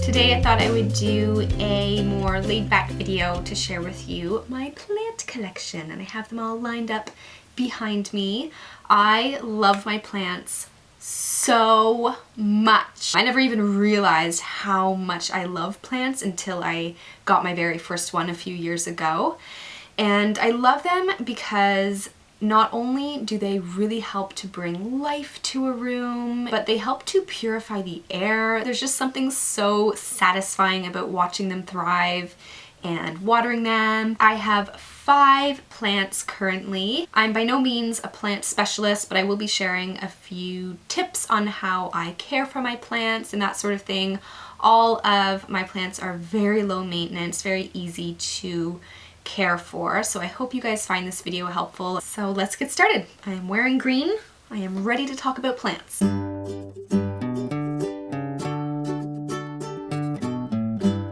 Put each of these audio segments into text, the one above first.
Today I thought I would do a more laid-back video to share with you my plant collection, and I have them all lined up behind me. I love my plants so much. I never even realized how much I love plants until I got my very first one a few years ago. And I love them because not only do they really help to bring life to a room, but they help to purify the air. There's just something so satisfying about watching them thrive and watering them. I have 5 plants currently. I'm by no means a plant specialist, but I will be sharing a few tips on how I care for my plants and that sort of thing. All of my plants are very low maintenance, very easy to care for, so I hope you guys find this video helpful. So let's get started. I am wearing green. I am ready to talk about plants.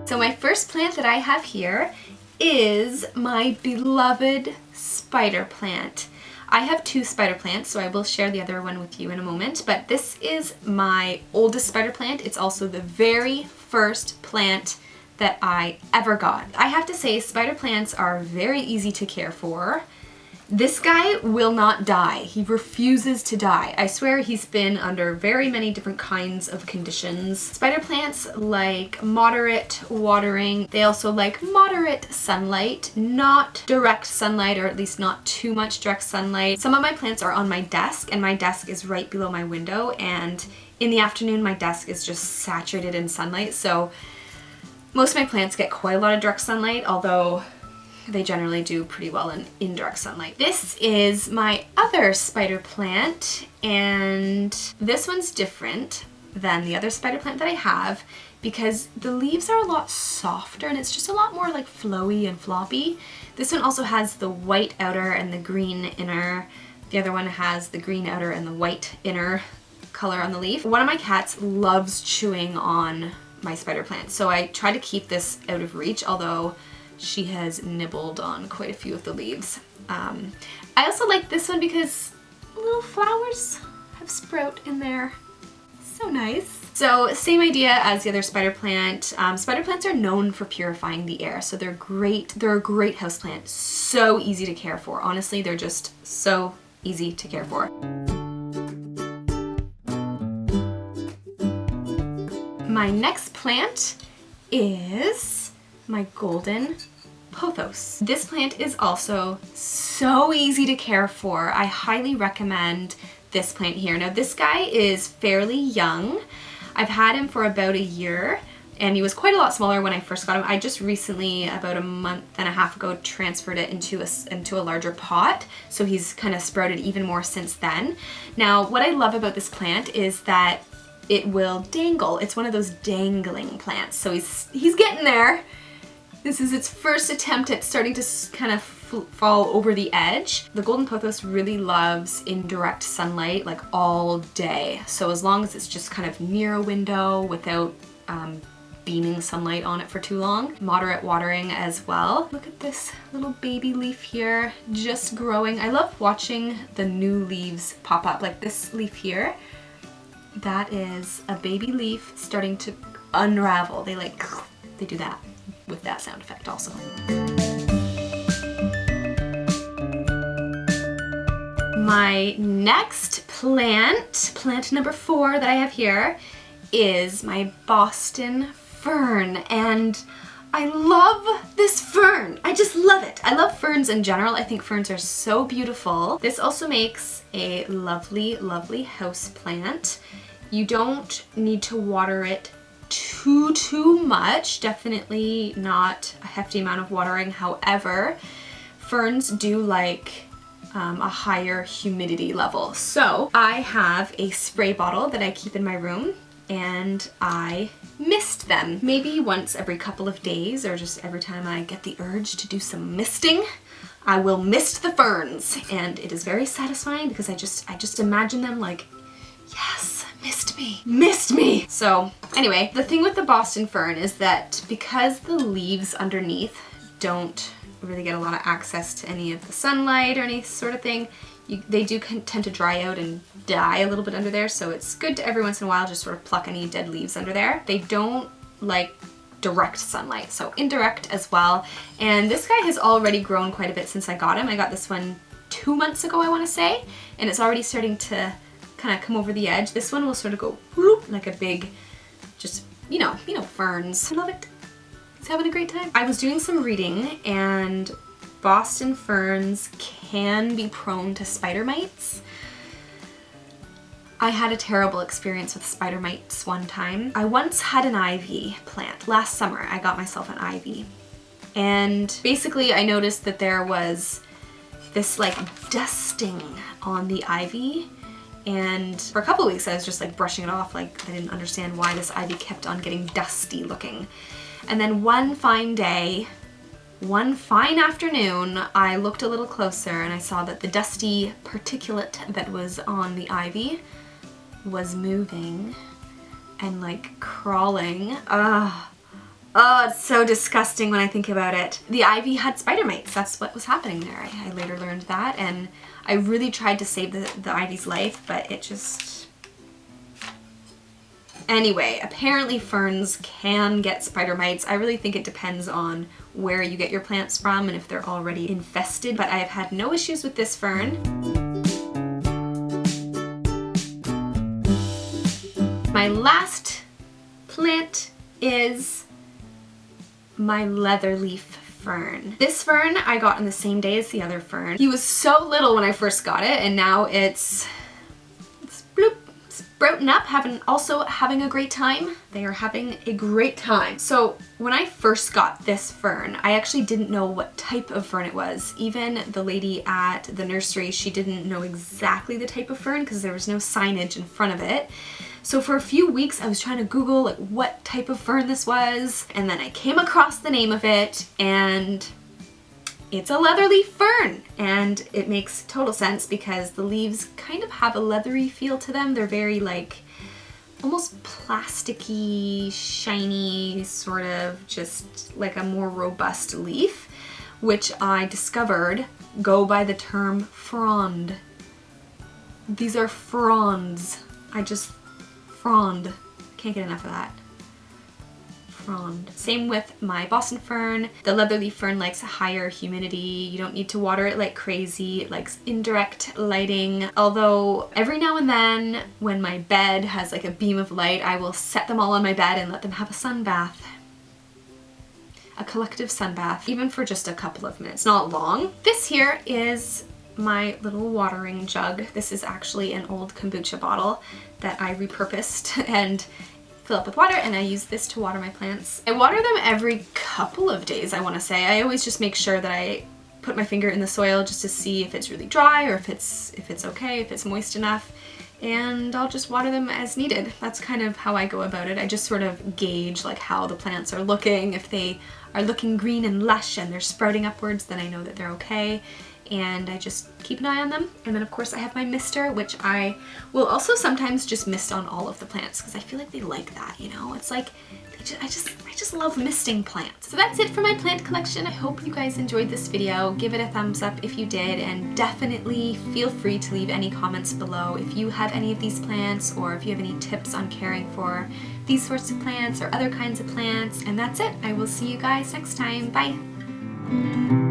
So my first plant that I have here is my beloved spider plant. I have 2 spider plants, so I will share the other one with you in a moment, but this is my oldest spider plant. It's also the very first plant that I ever got. I have to say, spider plants are very easy to care for. This guy will not die. He refuses to die. I swear he's been under very many different kinds of conditions. Spider plants like moderate watering. They also like moderate sunlight, not direct sunlight, or at least not too much direct sunlight. Some of my plants are on my desk, and my desk is right below my window, and in the afternoon my desk is just saturated in sunlight, so most of my plants get quite a lot of direct sunlight, although they generally do pretty well in indirect sunlight. This is my other spider plant, and this one's different than the other spider plant that I have because the leaves are a lot softer and it's just a lot more like flowy and floppy. This one also has the white outer and the green inner. The other one has the green outer and the white inner color on the leaf. One of my cats loves chewing on my spider plant, so I try to keep this out of reach, although she has nibbled on quite a few of the leaves. I also like this one because little flowers have sprout in there. So nice. So same idea as the other spider plant. Spider plants are known for purifying the air, so they're great. They're a great houseplant. So easy to care for. Honestly, they're just so easy to care for. My next plant is my Golden Pothos. This plant is also so easy to care for. I highly recommend this plant here. Now this guy is fairly young. I've had him for about a year, and he was quite a lot smaller when I first got him. I just recently, about a month and a half ago, transferred it into a larger pot, so he's kind of sprouted even more since then. Now what I love about this plant is that it will dangle. It's one of those dangling plants. So he's getting there. This is its first attempt at starting to kind of fall over the edge. The Golden Pothos really loves indirect sunlight like all day. So as long as it's just kind of near a window without beaming sunlight on it for too long. Moderate watering as well. Look at this little baby leaf here, just growing. I love watching the new leaves pop up, like this leaf here. That is a baby leaf starting to unravel. They do that with that sound effect also. My next plant number 4 that I have here, is my Boston Fern, and I love this fern. I just love it. I love ferns in general. I think ferns are so beautiful. This also makes a lovely, lovely house plant. You don't need to water it too much. Definitely not a hefty amount of watering. However, ferns do like a higher humidity level. So I have a spray bottle that I keep in my room, and I mist them. Maybe once every couple of days, or just every time I get the urge to do some misting, I will mist the ferns, and it is very satisfying because I just imagine them like, yes, missed me. So anyway, the thing with the Boston fern is that because the leaves underneath don't really get a lot of access to any of the sunlight or any sort of thing, they do tend to dry out and die a little bit under there, so it's good to every once in a while just sort of pluck any dead leaves under there. They don't like direct sunlight, so indirect as well. And this guy has already grown quite a bit since I got him. I got this one 2 months ago, I want to say, and it's already starting to kind of come over the edge. This one will sort of go whoop, like a big, just, you know, ferns. I love it. He's having a great time. I was doing some reading, and Boston ferns can be prone to spider mites. I had a terrible experience with spider mites one time. I once had an ivy plant. Last summer, I got myself an ivy. And basically I noticed that there was this like dusting on the ivy, and for a couple of weeks I was just like brushing it off, like I didn't understand why this ivy kept on getting dusty looking. And then one fine day, one fine afternoon, I looked a little closer and I saw that the dusty particulate that was on the ivy was moving and like crawling. Oh, it's so disgusting when I think about it. The ivy had spider mites. That's what was happening there. I later learned that, and I really tried to save the ivy's life, but it just... Anyway, apparently ferns can get spider mites. I really think it depends on where you get your plants from and if they're already infested, but I have had no issues with this fern. My last plant is my Leatherleaf Fern. This fern I got on the same day as the other fern. He was so little when I first got it, and now it's bloop, sprouting up, also having a great time. They are having a great time. So when I first got this fern, I actually didn't know what type of fern it was. Even the lady at the nursery, she didn't know exactly the type of fern because there was no signage in front of it. So for a few weeks I was trying to Google like what type of fern this was, and then I came across the name of it, and it's a leatherleaf fern. And it makes total sense because the leaves kind of have a leathery feel to them. They're very like almost plasticky, shiny, sort of just like a more robust leaf, which I discovered go by the term frond. These are fronds. Frond. Can't get enough of that. Frond. Same with my Boston fern. The leatherleaf fern likes higher humidity. You don't need to water it like crazy. It likes indirect lighting. Although every now and then when my bed has like a beam of light, I will set them all on my bed and let them have a sun bath. A collective sun bath, even for just a couple of minutes, not long. This here is my little watering jug. This is actually an old kombucha bottle that I repurposed and fill up with water, and I use this to water my plants. I water them every couple of days, I want to say. I always just make sure that I put my finger in the soil just to see if it's really dry or if it's okay, if it's moist enough, and I'll just water them as needed. That's kind of how I go about it. I just sort of gauge like how the plants are looking. If they are looking green and lush and they're sprouting upwards, then I know that they're okay. And I just keep an eye on them. And then of course I have my mister, which I will also sometimes just mist on all of the plants because I feel like they like that, you know? It's like, I just love misting plants. So that's it for my plant collection. I hope you guys enjoyed this video. Give it a thumbs up if you did, and definitely feel free to leave any comments below if you have any of these plants, or if you have any tips on caring for these sorts of plants or other kinds of plants. And that's it. I will see you guys next time. Bye.